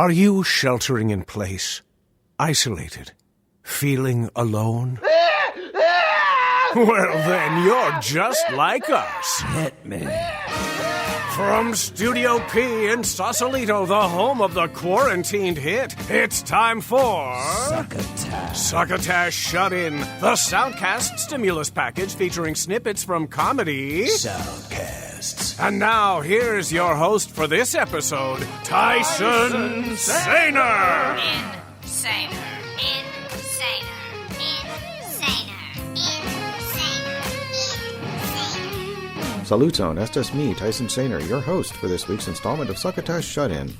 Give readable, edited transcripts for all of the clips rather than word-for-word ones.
Are you sheltering in place, isolated, feeling alone? Well, then you're just like us. Hit me. From Studio P in Sausalito, the home of the quarantined hit, it's time for... Succotash Shut-In, the Soundcast stimulus package featuring snippets from comedy... Soundcasts. And now, here's your host for this episode, Tyson Saner. Insaner. Saluton, estes me, Tyson Saner, your host for this week's installment of Succotash Shut-In.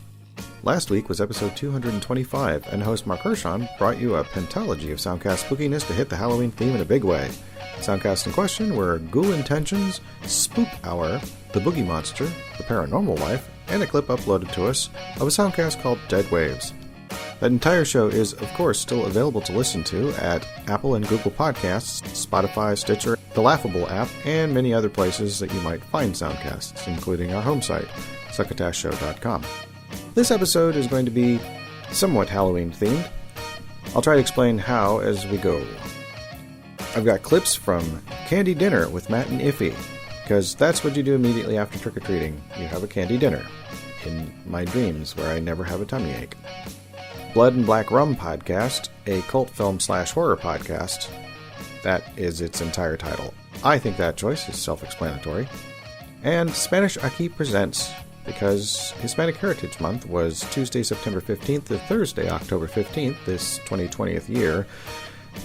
Last week was episode 225, and host Mark Hershon brought you a pentalogy of Soundcast spookiness to hit the Halloween theme in a big way. Soundcasts in question were Ghoul Intentions, Spook Hour, The Boogie Monster, The Paranormal Life, and a clip uploaded to us of a soundcast called Dead Waves. That entire show is, of course, still available to listen to at Apple and Google Podcasts, Spotify, Stitcher, the Laughable app, and many other places that you might find soundcasts, including our home site, succotashshow.com. This episode is going to be somewhat Halloween-themed. I'll try to explain how as we go. I've got clips from Candy Dinner with Matt and Ify, because that's what you do immediately after trick-or-treating. You have a candy dinner. In my dreams, where I never have a tummy ache. Blood and Black Rum Podcast, a cult film/horror podcast. That is its entire title. I think that choice is self-explanatory. And Spanish Aqui Presents, because Hispanic Heritage Month was Tuesday, September 15th to Thursday, October 15th, this 2020th year,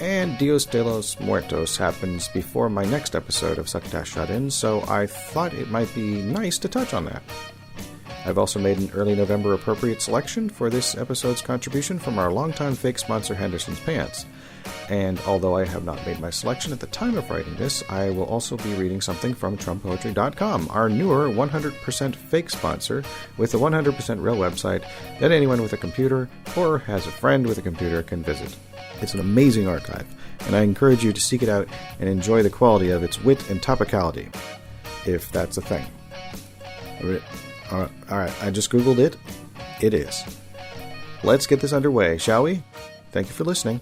and Dios De Los Muertos happens before my next episode of Succotash Shut-In, so I thought it might be nice to touch on that. I've also made an early November appropriate selection for this episode's contribution from our longtime fake sponsor Henderson's Pants. And although I have not made my selection at the time of writing this, I will also be reading something from TrumpPoetry.com, our newer 100% fake sponsor with a 100% real website that anyone with a computer or has a friend with a computer can visit. It's an amazing archive, and I encourage you to seek it out and enjoy the quality of its wit and topicality, if that's a thing. Alright, I just Googled it. It is. Let's get this underway, shall we? Thank you for listening.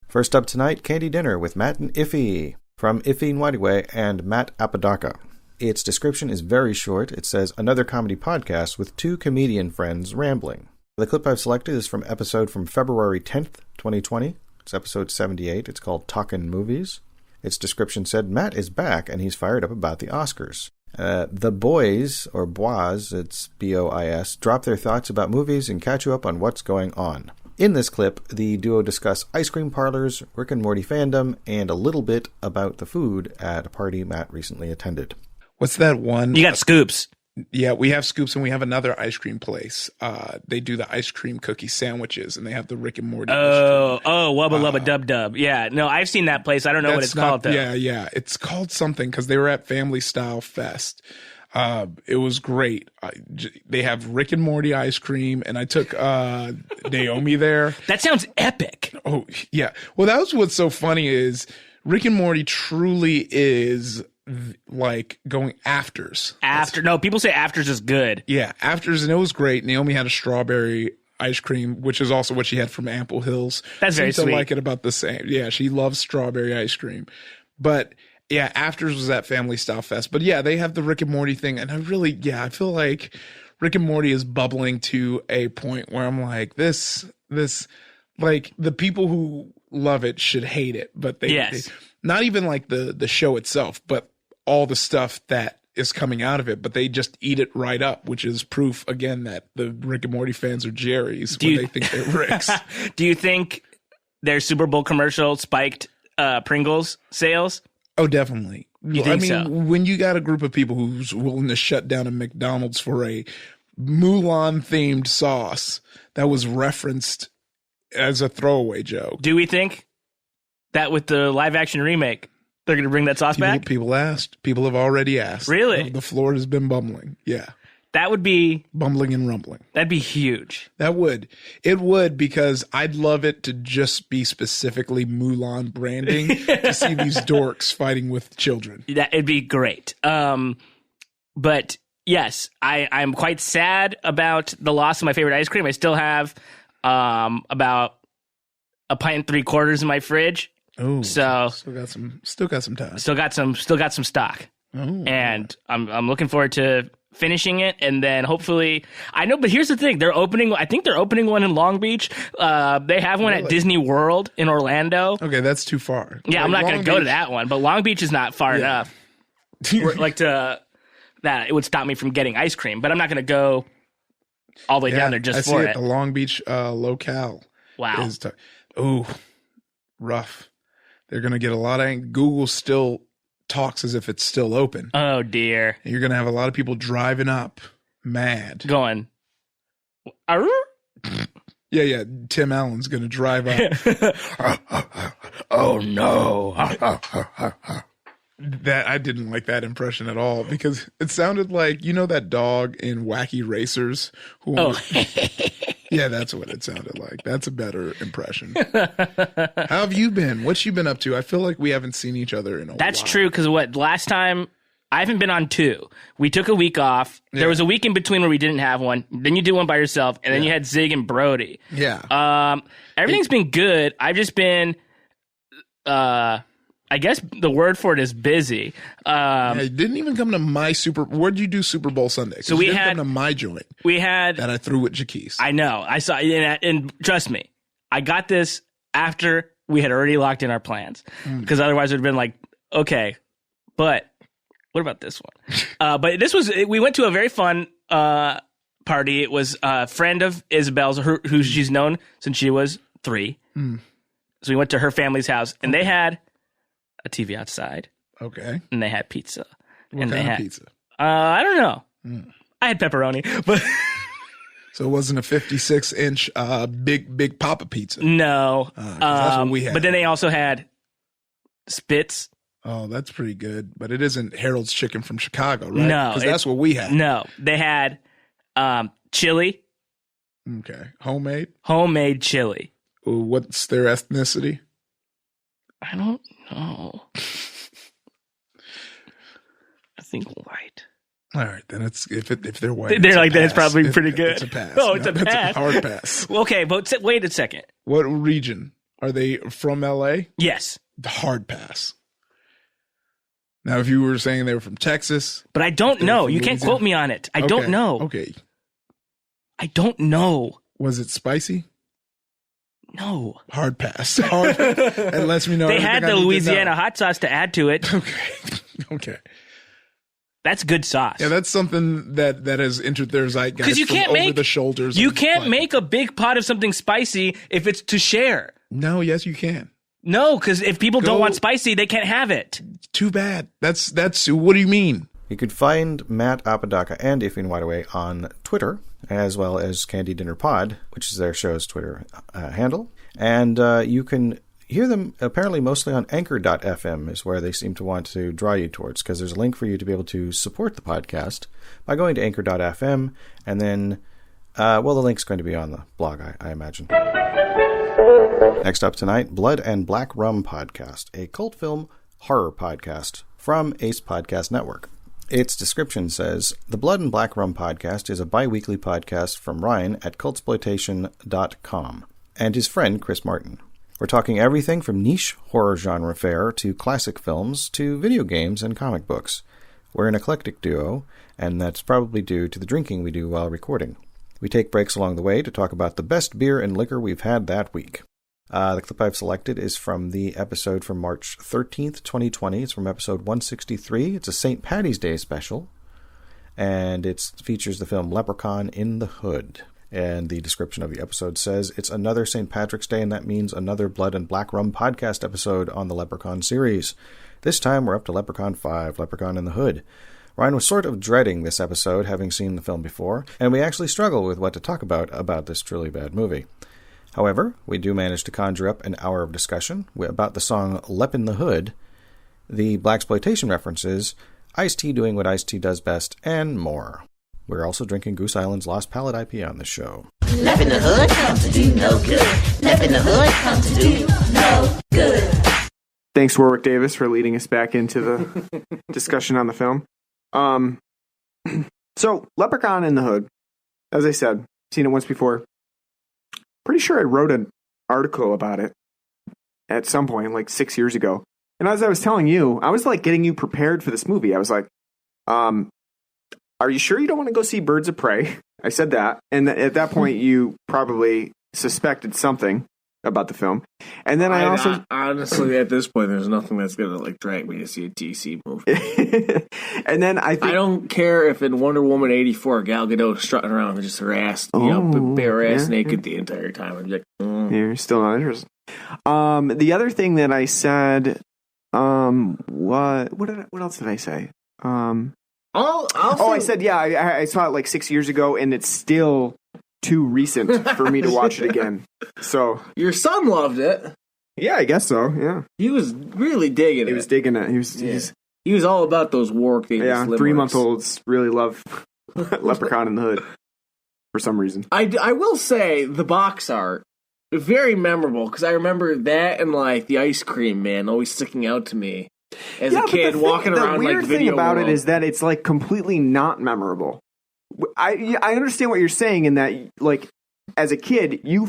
First up tonight, Candy Dinner with Matt and Ify, from Ify Nwadiwe and Matt Apodaca. Its description is very short. It says, another comedy podcast with two comedian friends rambling. The clip I've selected is from episode from February 10th, 2020. It's episode 78. It's called Talkin Movies. Its description said, Matt is back and he's fired up about the Oscars. The boys, or bois, it's B-O-I-S, drop their thoughts about movies and catch you up on what's going on. In this clip, the duo discuss ice cream parlors, Rick and Morty fandom, and a little bit about the food at a party Matt recently attended. What's that one? You got Scoops. Yeah, we have Scoops, and we have another ice cream place. They do the ice cream cookie sandwiches, and they have the Rick and Morty. Wubba Lubba Dub Dub. Yeah, no, I've seen that place. I don't know what it's called, though. Yeah. It's called something, because they were at Family Style Fest. It was great. They have Rick and Morty ice cream, and I took Naomi there. That sounds epic. Oh, yeah. Well, that was what's so funny is Rick and Morty truly is like going afters. No, people say afters is good. Yeah, afters, and it was great. Naomi had a strawberry ice cream, which is also what she had from Ample Hills. That's very sweet. I like it about the same. Yeah, she loves strawberry ice cream. But yeah, afters was at Family Style Fest. But yeah, they have the Rick and Morty thing, and I feel like Rick and Morty is bubbling to a point where I'm like, this like the people who love it should hate it, but they not even like the show itself, but all the stuff that is coming out of it, but they just eat it right up, which is proof again that the Rick and Morty fans are Jerry's when they think they're Ricks. Do you think their Super Bowl commercial spiked Pringles sales? Oh, definitely. You think so? When you got a group of people who's willing to shut down a McDonald's for a Mulan themed sauce that was referenced as a throwaway joke. Do we think that with the live action remake, they're going to bring that sauce back? People asked. People have already asked. Really? The floor has been bumbling. Yeah. That would be... bumbling and rumbling. That'd be huge. That would. It would, because I'd love it to just be specifically Mulan branding to see these dorks fighting with children. It'd be great. But yes, I'm quite sad about the loss of my favorite ice cream. I still have about a pint and 3/4 in my fridge. Oh, so still got some time. Still got some stock. Oh, and I'm looking forward to finishing it, and then hopefully I know. But here's the thing: I think they're opening one in Long Beach. They have one at Disney World in Orlando. Okay, that's too far. Yeah, I'm not going to go to that one, but Long Beach is not far enough. That it would stop me from getting ice cream, but I'm not going to go all the way down there just for it. The Long Beach locale. Wow. Rough. They're going to get a lot of Google still talks as if it's still open. Oh dear. And you're going to have a lot of people driving up mad. Going. Yeah. Tim Allen's going to drive up. Oh no. That I didn't like that impression at all because it sounded like, that dog in Wacky Racers yeah, that's what it sounded like. That's a better impression. How have you been? What you been up to? I feel like we haven't seen each other in a while. That's true, because last time I haven't been on 2. We took a week off. There was a week in between where we didn't have one. Then you did one by yourself, and then you had Zig and Brody. Yeah. Everything's been good. I've just been I guess the word for it is busy. It didn't even come to my where'd you do Super Bowl Sunday? So we didn't had come to my joint. We had that I threw with Jaquise. I know. I saw, and trust me, I got this after we had already locked in our plans, because otherwise it would have been like, okay, but what about this one? But we went to a very fun party. It was a friend of Isabel's, who she's known since she was 3. So we went to her family's house, and they had a TV outside. Okay. And they had pizza. What kind of pizza? I don't know. I had pepperoni, but so it wasn't a 56-inch big Papa pizza. No. That's what we had. But then they also had Spitz. Oh, that's pretty good. But it isn't Harold's Chicken from Chicago, right? No. Because that's what we had. No. They had chili. Okay. Homemade? Homemade chili. Ooh, what's their ethnicity? I don't know. I think white. All right, then if they're white, they're like, then it's probably pretty good. It's a pass. Oh, it's a pass. It's a hard pass. Okay, but wait a second. What region are they from? LA? Yes. The hard pass. Now, if you were saying they were from Texas, but I don't know. You can't quote me on it. I don't know. Okay. I don't know. Was it spicy? No. Hard pass. It lets me know. They had the Louisiana hot sauce to add to it. Okay. That's good sauce. Yeah, that's something that has entered their zeitgeist. Because you can't make over the shoulders. You can't make a big pot of something spicy if it's to share. No, yes, you can. No, because if people don't want spicy, they can't have it. Too bad. That's. What do you mean? You could find Matt, Apodaca, and Ify Nwadiwe on Twitter, as well as Candy Dinner Pod, which is their show's Twitter handle. And you can hear them apparently mostly on Anchor.fm is where they seem to want to draw you towards, because there's a link for you to be able to support the podcast by going to Anchor.fm, and then, the link's going to be on the blog, I imagine. Next up tonight, Blood and Black Rum Podcast, a cult film horror podcast from Ace Podcast Network. Its description says, The Blood and Black Rum Podcast is a bi-weekly podcast from Ryan at cultsploitation.com and his friend Chris Martin. We're talking everything from niche horror genre fare to classic films to video games and comic books. We're an eclectic duo, and that's probably due to the drinking we do while recording. We take breaks along the way to talk about the best beer and liquor we've had that week. The clip I've selected is from the episode from March 13th, 2020. It's from episode 163. It's a St. Paddy's Day special, and it features the film Leprechaun in the Hood. And the description of the episode says, it's another St. Patrick's Day, and that means another Blood and Black Rum podcast episode on the Leprechaun series. This time we're up to Leprechaun 5, Leprechaun in the Hood. Ryan was sort of dreading this episode, having seen the film before, and we actually struggle with what to talk about this truly bad movie. However, we do manage to conjure up an hour of discussion about the song Lep in the Hood, the blaxploitation references, Ice-T doing what Ice-T does best, and more. We're also drinking Goose Island's Lost Palate IPA on this show. Lep in the Hood comes to do no good. Lep in the Hood comes to do no good. Thanks, Warwick Davis, for leading us back into the discussion on the film. So, Leprechaun in the Hood, as I said, seen it once before. Pretty sure I wrote an article about it at some point, like 6 years ago. And as I was telling you, I was like getting you prepared for this movie. I was like, are you sure you don't want to go see Birds of Prey? I said that. And at that point, you probably suspected something about the film. And then I also... honestly, at this point, there's nothing that's going to like drag me to see a DC movie. And then I don't care if in Wonder Woman 84, Gal Gadot strutting around and just her ass, bare ass naked the entire time. I'd be like, You're still not interested. The other thing that I said... what else did I say? I said, I saw it like 6 years ago, and it's still too recent for me to watch it again. So your son loved it. Yeah, I guess so. Yeah, he was really digging it. He was digging it. He was all about those war games. Yeah, 3-month-olds really love Leprechaun in the Hood for some reason. I will say the box art very memorable because I remember that and like the ice cream man always sticking out to me as a kid walking around like the weird thing about it is that it's like completely not memorable. I understand what you're saying in that like as a kid you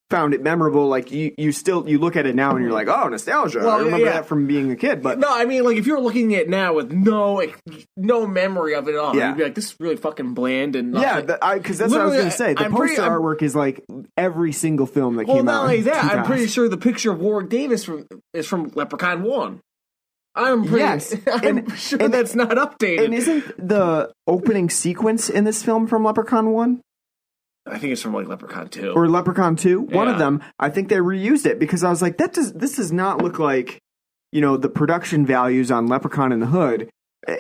found it memorable, like you look at it now and you're like, oh, nostalgia. I remember that from being a kid. But no, I mean like if you're looking at it now with no memory of it at all, you'd be like, this is really fucking bland and nothing. Because that's what I was going to say. The poster artwork is like every single film that came out. Well, not only that, I'm pretty sure the picture of Warwick Davis is from Leprechaun 1. I'm sure that's not updated. And isn't the opening sequence in this film from Leprechaun 1? I think it's from like Leprechaun 2. Or Leprechaun 2. One of them. I think they reused it because I was like, this does not look like, the production values on Leprechaun in the Hood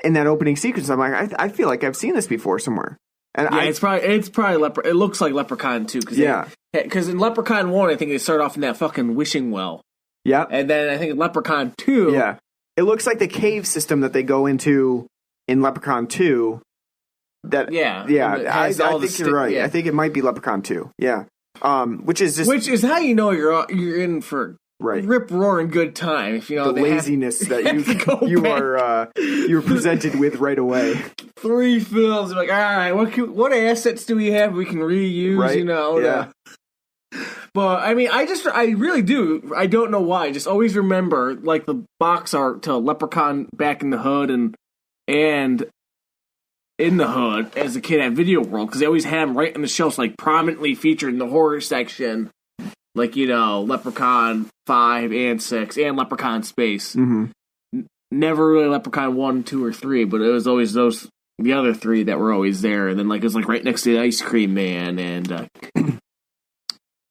in that opening sequence. I'm like, I feel like I've seen this before somewhere. And it's probably it looks like Leprechaun 2 because in Leprechaun 1 I think they start off in that fucking wishing well. Yeah. And then I think in Leprechaun 2 it looks like the cave system that they go into in Leprechaun 2. I think you're right. I think it might be Leprechaun 2. Yeah. Which is how you know you're in for rip roaring good time if the laziness that you're presented with right away. 3 films, like, all right, what assets do we have we can reuse? Right? But I mean, I really do. I don't know why. I just always remember like the box art to Leprechaun Back in the Hood and in the Hood as a kid at Video World because they always had them right on the shelves, like prominently featured in the horror section, like Leprechaun 5 and 6 and Leprechaun Space. Mm-hmm. Never really Leprechaun 1, 2, or 3, but it was always the other 3 that were always there, and then like it was like right next to the Ice Cream Man and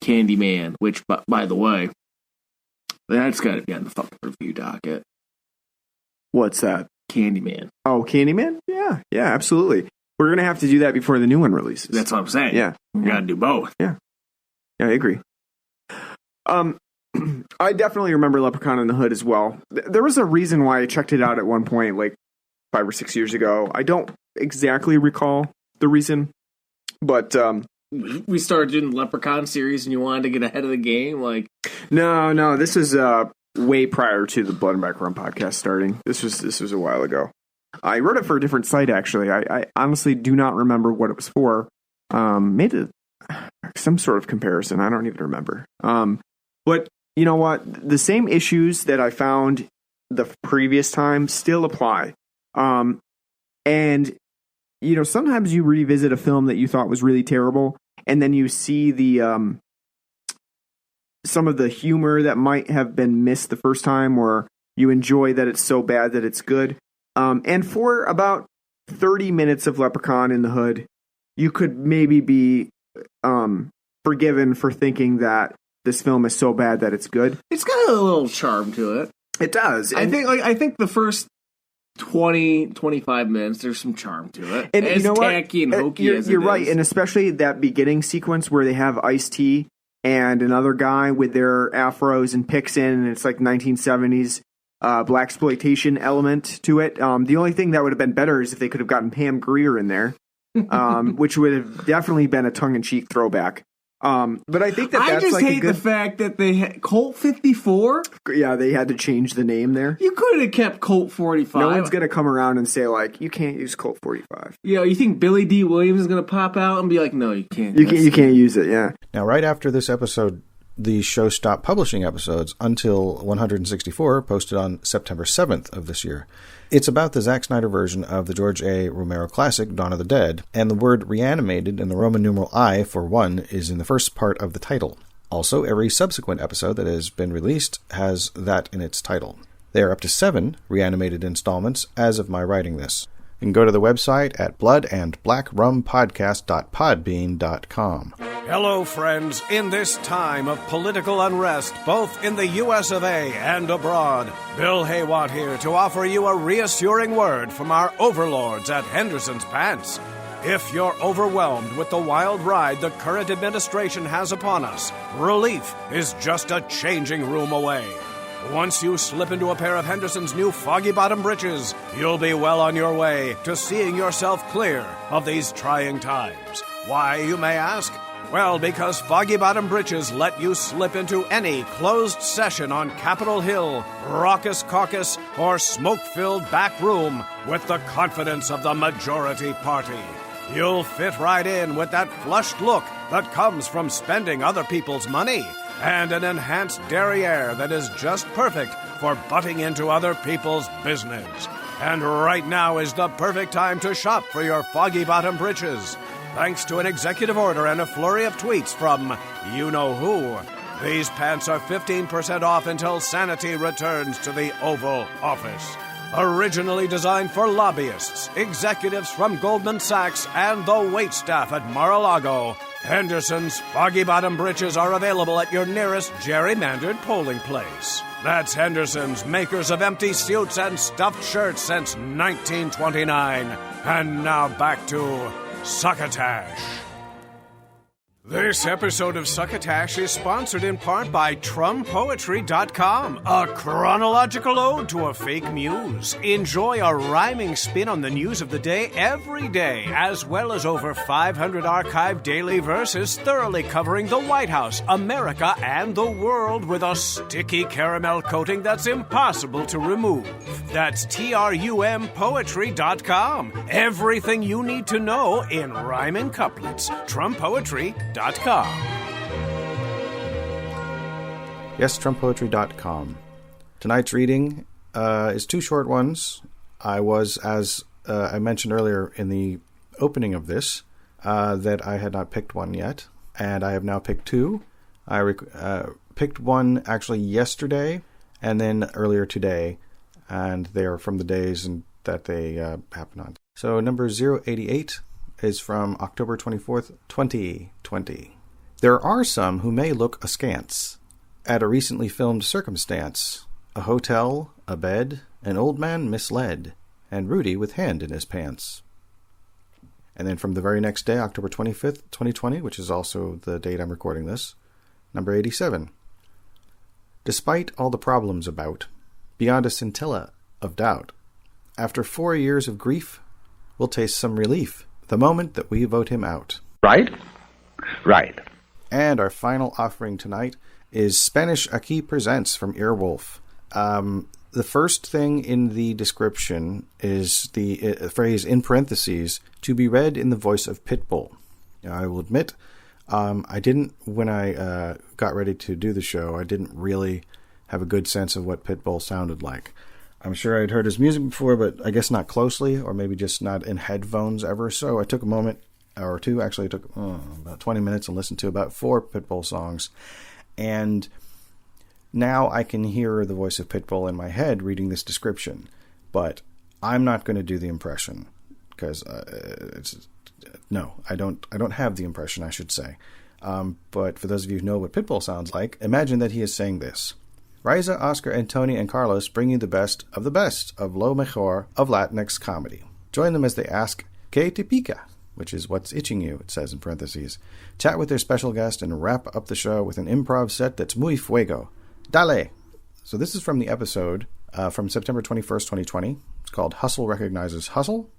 Candy Man, which by the way, that's got to be on the fucking review docket. What's that? Candyman. Oh, Candyman? Yeah, absolutely. We're going to have to do that before the new one releases. That's what I'm saying. Yeah. We got to do both. Yeah, I agree. I definitely remember Leprechaun in the Hood as well. There was a reason why I checked it out at one point, like 5 or 6 years ago. I don't exactly recall the reason, but... we started doing the Leprechaun series and you wanted to get ahead of the game? Like, No, this is... way prior to the Blood and Black Rum podcast starting. This was a while ago. I wrote it for a different site, actually. I honestly do not remember what it was for. Made it some sort of comparison. I don't even remember. But you know what? The same issues that I found the previous time still apply. And sometimes you revisit a film that you thought was really terrible, and then you see the some of the humor that might have been missed the first time, or you enjoy that it's so bad that it's good. And for about 30 minutes of Leprechaun in the Hood, you could maybe be forgiven for thinking that this film is so bad that it's good. It's got a little charm to it. It does. I think the first 20-25 minutes, there's some charm to it. And as tacky and hokey as it is. You're right, and especially that beginning sequence where they have Ice-T and another guy with their afros and picks in, and it's like 1970s blaxploitation element to it. The only thing that would have been better is if they could have gotten Pam Grier in there, which would have definitely been a tongue-in-cheek throwback. But I think that's I just like hate a good... the fact that they had Colt 54. Yeah, they had to change the name there. You could have kept Colt 45. No one's gonna come around and say like, you can't use Colt 45. You think Billy D. Williams is gonna pop out and be like, no, you can't. You can't use it. Yeah. Now, right after this episode, the show stopped publishing episodes until 164, posted on September 7th of this year. It's about the Zack Snyder version of the George A. Romero classic, Dawn of the Dead, and the word reanimated in the Roman numeral I for 1 is in the first part of the title. Also, every subsequent episode that has been released has that in its title. There are up to 7 reanimated installments as of my writing this. You can go to the website at bloodandblackrumpodcast.podbean.com. Hello, friends. In this time of political unrest, both in the U.S. of A. and abroad, Bill Haywatt here to offer you a reassuring word from our overlords at Henderson's Pants. If you're overwhelmed with the wild ride the current administration has upon us, relief is just a changing room away. Once you slip into a pair of Henderson's new foggy-bottom breeches, you'll be well on your way to seeing yourself clear of these trying times. Why, you may ask? Well, because foggy-bottom breeches let you slip into any closed session on Capitol Hill, raucous caucus, or smoke-filled back room with the confidence of the majority party. You'll fit right in with that flushed look that comes from spending other people's money, and an enhanced derriere that is just perfect for butting into other people's business. And right now is the perfect time to shop for your foggy-bottom breeches. Thanks to an executive order and a flurry of tweets from you-know-who, these pants are 15% off until sanity returns to the Oval Office. Originally designed for lobbyists, executives from Goldman Sachs, and the waitstaff at Mar-a-Lago, Henderson's foggy-bottom breeches are available at your nearest gerrymandered polling place. That's Henderson's, makers of empty suits and stuffed shirts since 1929. And now back to Succotash. This episode of Succotash is sponsored in part by TrumPoetry.com, a chronological ode to a fake muse. Enjoy a rhyming spin on the news of the day every day, as well as over 500 archived daily verses thoroughly covering the White House, America, and the world with a sticky caramel coating that's impossible to remove. That's TRUMPoetry.com. Everything you need to know in rhyming couplets. TrumPoetry.com. Yes, TrumpPoetry.com. Tonight's reading is 2 short ones. I was, as I mentioned earlier in the opening of this, that I had not picked one yet, and I have now picked 2. I picked one actually yesterday, and then earlier today, and they are from the days that they happen on. So number 088 is from October 24th, 2020. There are some who may look askance at a recently filmed circumstance. A hotel, a bed, an old man misled, and Rudy with hand in his pants. And then from the very next day, October 25th, 2020, which is also the date I'm recording this, number 87. Despite all the problems about, beyond a scintilla of doubt, after 4 years of grief, we'll taste some relief the moment that we vote him out. Right? Right. And our final offering tonight is Spanish Aqui Presents from Earwolf. The first thing in the description is the phrase in parentheses, to be read in the voice of Pitbull. Now, I will admit, I didn't, when I got ready to do the show, I didn't really have a good sense of what Pitbull sounded like. I'm sure I'd heard his music before, but I guess not closely, or maybe just not in headphones ever. So I took a moment, or two, actually, it took about 20 minutes and listened to about 4 Pitbull songs. And now I can hear the voice of Pitbull in my head reading this description. But I'm not going to do the impression, because no, I don't have the impression, I should say. But for those of you who know what Pitbull sounds like, imagine that he is saying this. Riza, Oscar, and Tony and Carlos bring you the best of lo mejor of Latinx comedy. Join them as they ask, ¿Qué te pica? Which is what's itching you, it says in parentheses. Chat with their special guest and wrap up the show with an improv set that's muy fuego. Dale! So this is from the episode from September 21st, 2020. It's called Hustle Recognizes Hustle,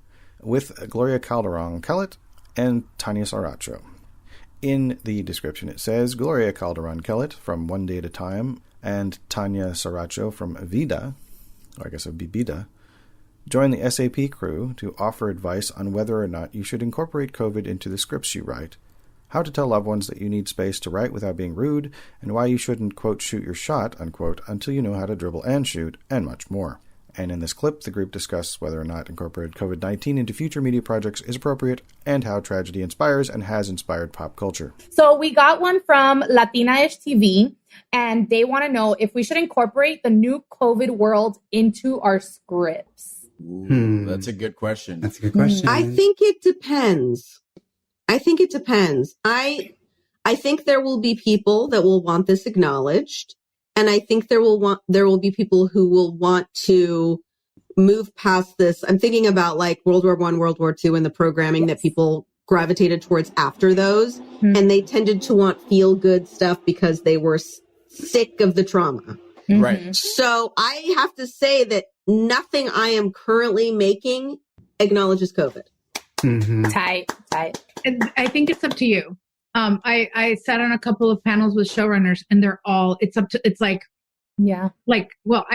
with Gloria Calderon-Kellett and Tanya Saracho. In the description it says, Gloria Calderon-Kellett from One Day at a Time and Tanya Saracho from Vida, or I guess it would be Bida, join the SAP crew to offer advice on whether or not you should incorporate COVID into the scripts you write, how to tell loved ones that you need space to write without being rude, and why you shouldn't, quote, shoot your shot, unquote, until you know how to dribble and shoot, and much more. And in this clip, the group discusses whether or not incorporating COVID-19 into future media projects is appropriate, and how tragedy inspires and has inspired pop culture. So we got one from Latina-ish TV, and they want to know if we should incorporate the new COVID world into our scripts. Ooh, that's a good question. That's a good question. I think it depends. I think there will be people that will want this acknowledged. And I think there will be people who will want to move past this. I'm thinking about like World War I, World War II, and the programming that people gravitated towards after those. Mm-hmm. And they tended to want feel good stuff because they were sick of the trauma. Mm-hmm. Right. So I have to say that nothing I am currently making acknowledges COVID. Mm-hmm. Tight. And I think it's up to you. I sat on a couple of panels with showrunners, and I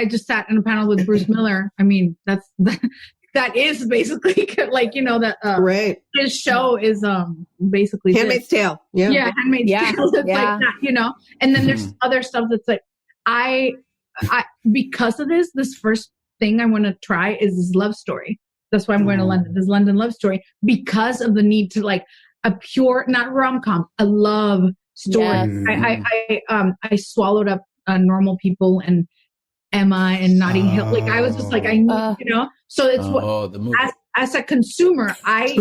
just sat in a panel with Bruce Miller. I mean, that is basically like, right. His show is basically Handmaid's Tale. Yeah, Handmaid's Tale. It's like that, and then there's other stuff that's like, I because of this first thing I want to try is this love story. That's why I'm going to London, this London love story, because of the need to like a pure, not rom-com, a love story. Yes. I swallowed up Normal People and Emma and Notting Hill. Like I was just like, I need, so it's the movie. As a consumer, I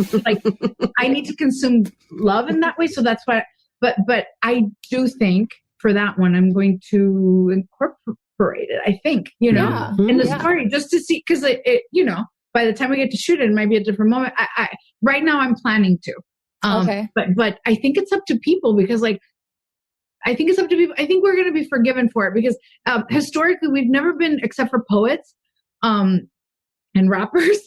need to consume love in that way. So that's why, but I do think for that one, I'm going to incorporate it. I think, in the story, just to see, because it by the time we get to shoot it might be a different moment. I right now I'm planning to. But I think it's up to people, because I think it's up to people. I think we're going to be forgiven for it, because historically we've never been, except for poets and rappers,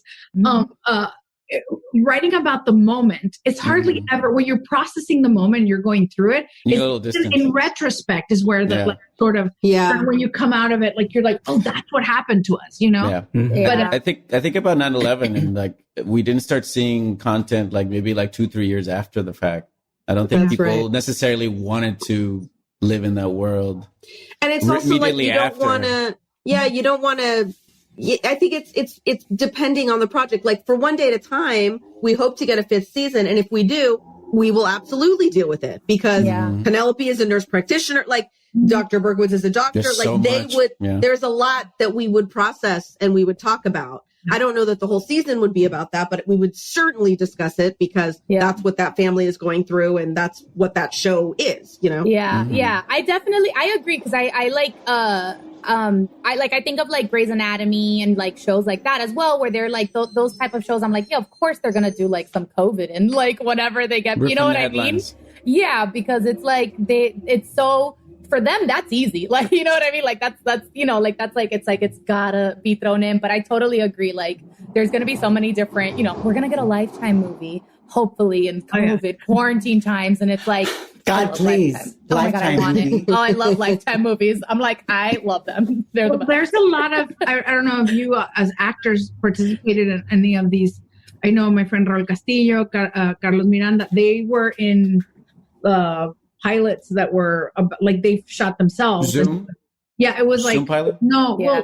writing about the moment. It's hardly ever when you're processing the moment, you're going through it. In retrospect is where the when you come out of it, like you're like, oh, that's what happened to us, Yeah. Mm-hmm. But I think about 9/11, and like we didn't start seeing content like maybe like 2-3 years after the fact. I don't think people necessarily wanted to live in that world. And it's also like you don't want to. Yeah, you don't want to. I think it's depending on the project. Like for One Day at a Time, we hope to get a 5th season. And if we do, we will absolutely deal with it, because Penelope is a nurse practitioner. Like Dr. Berkowitz is a doctor. There's a lot that we would process and we would talk about. I don't know that the whole season would be about that, but we would certainly discuss it, because that's what that family is going through. And that's what that show is, Yeah. Mm-hmm. Yeah. I agree. Cause I think of like Grey's Anatomy and like shows like that as well, where they're like those type of shows. I'm like, yeah, of course they're going to do like some COVID and like whatever they get, you know what I mean? Yeah. Because it's like, it's so, for them, that's easy. Like, you know what I mean? Like that's, it's gotta be thrown in, but I totally agree. Like there's going to be so many different, we're going to get a Lifetime movie, hopefully in COVID quarantine times. And it's like, God, please. Oh my God, I want it. Oh, I love Lifetime movies. I'm like, I love them. There's a lot of, I don't know if you as actors participated in any of these. I know my friend Raul Castillo, Carlos Miranda, they were in pilots that were like they shot themselves. Zoom? Yeah, it was like Zoom pilot? No, well,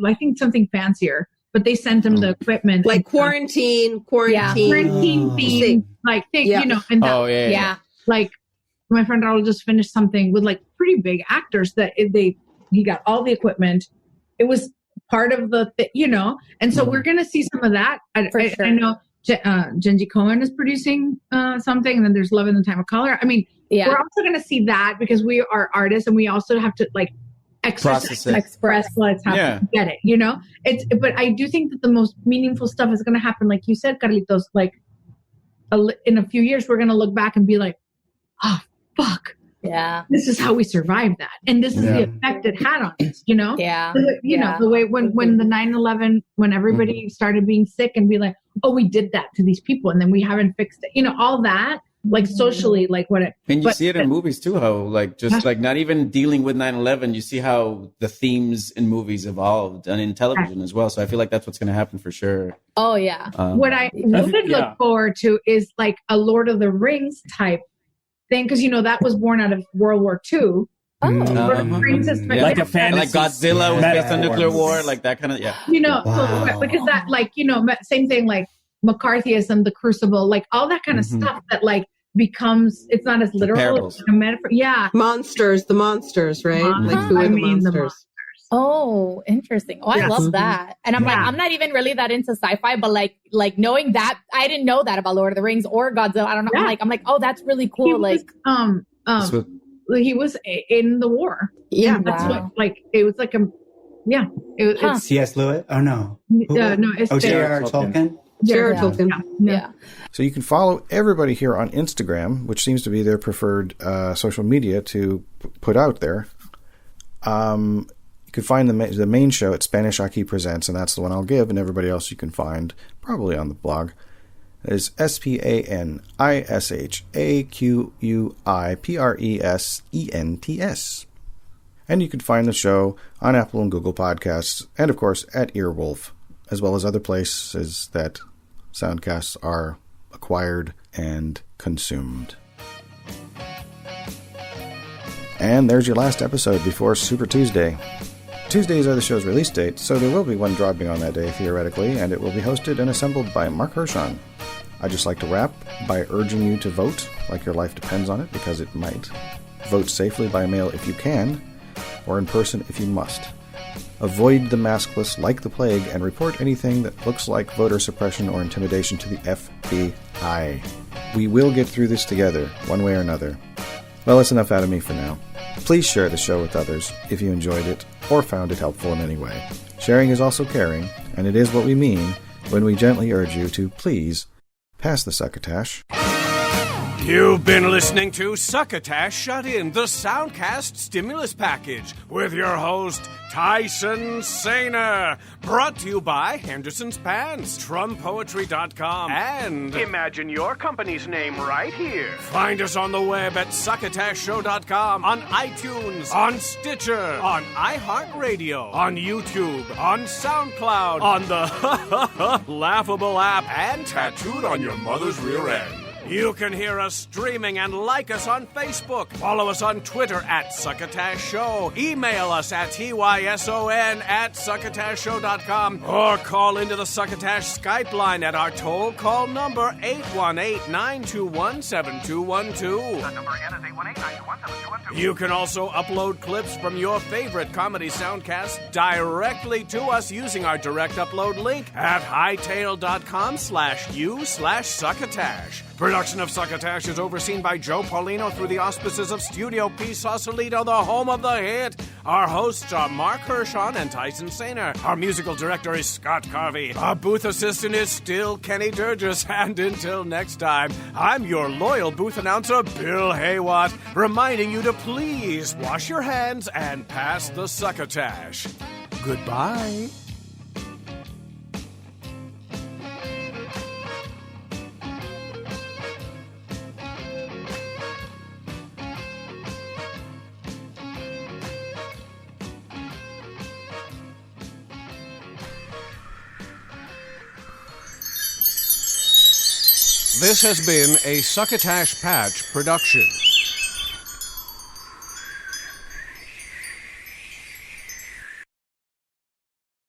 I think something fancier, but they sent them the equipment, like quarantine theme, like thing, and that, like my friend Raul just finished something with like pretty big actors that he got all the equipment. It was part of the and so we're gonna see some of that. I know Genji Cohen is producing something, and then there's Love in the Time of Color. I mean, we're also going to see that, because we are artists and we also have to like express what's happening, get it, but I do think that the most meaningful stuff is going to happen, like you said, Carlitos, like in a few years, we're going to look back and be like, oh, fuck. Yeah. This is how we survived that. And this is the effect it had on us, Yeah. The way when the 9/11, when everybody started being sick and be like, oh, we did that to these people and then we haven't fixed it. All that like socially, like what it. And you see it in movies too, how like just like not even dealing with 9/11, you see how the themes in movies evolved and in television as well. So I feel like that's what's going to happen for sure. Oh yeah. What I would look forward to is like a Lord of the Rings type thing, because that was born out of World War II. Like a fantasy, like Godzilla was based on nuclear war, like that kind of so, because that like same thing like McCarthyism, the Crucible, like all that kind of stuff that like becomes, it's not as literal, it's like a metaphor. Yeah, the monsters, right? Like who are the monsters? Oh, interesting. Oh, I love that. And I'm like, I'm not even really that into sci-fi, but like knowing that, I didn't know that about Lord of the Rings or Godzilla. I don't know. Yeah. I'm like, oh, that's really cool. He was in the war. Yeah. That's what, like, it was like it's C.S. Lewis? Oh, no. No, it's J.R.R. Tolkien? J.R.R. Tolkien. Yeah. So you can follow everybody here on Instagram, which seems to be their preferred social media to put out there. You can find the main show at Spanish Aqui Presents, and that's the one I'll give, and everybody else you can find probably on the blog. Is SPANISHAQUIPRESENTS. And you can find the show on Apple and Google Podcasts, and of course at Earwolf, as well as other places that soundcasts are acquired and consumed. And there's your last episode before Super Tuesday. Tuesdays are the show's release date, so there will be one dropping on that day, theoretically, and it will be hosted and assembled by Mark Hershon. I'd just like to wrap by urging you to vote like your life depends on it, because it might. Vote safely by mail if you can, or in person if you must. Avoid the maskless like the plague, and report anything that looks like voter suppression or intimidation to the FBI. We will get through this together, one way or another. Well, that's enough out of me for now. Please share the show with others if you enjoyed it or found it helpful in any way. Sharing is also caring, and it is what we mean when we gently urge you to please pass the succotash. You've been listening to Succotash Shut-In, the Soundcast Stimulus Package, with your host, Tyson Sainer. Brought to you by Henderson's Pants, TrumPoetry.com, and imagine your company's name right here. Find us on the web at SuccotashShow.com, on iTunes, on Stitcher, on iHeartRadio, on YouTube, on SoundCloud, on the Laughable app, and tattooed on your mother's rear end. You can hear us streaming and like us on Facebook. Follow us on Twitter at Succotash Show. Email us at tyson@succotashshow.com, or call into the Succotash Skype line at our toll call number 818-921-7212. That number again is 818-921-7212. You can also upload clips from your favorite comedy soundcast directly to us using our direct upload link at hightail.com/u/succotash. Production of Succotash is overseen by Joe Paulino through the auspices of Studio P Sausalito, the home of the hit. Our hosts are Mark Hershon and Tyson Sainer. Our musical director is Scott Carvey. Our booth assistant is still Kenny Durgis. And until next time, I'm your loyal booth announcer, Bill Haywatt, reminding you to please wash your hands and pass the Succotash. Goodbye. This has been a Succotash Patch production.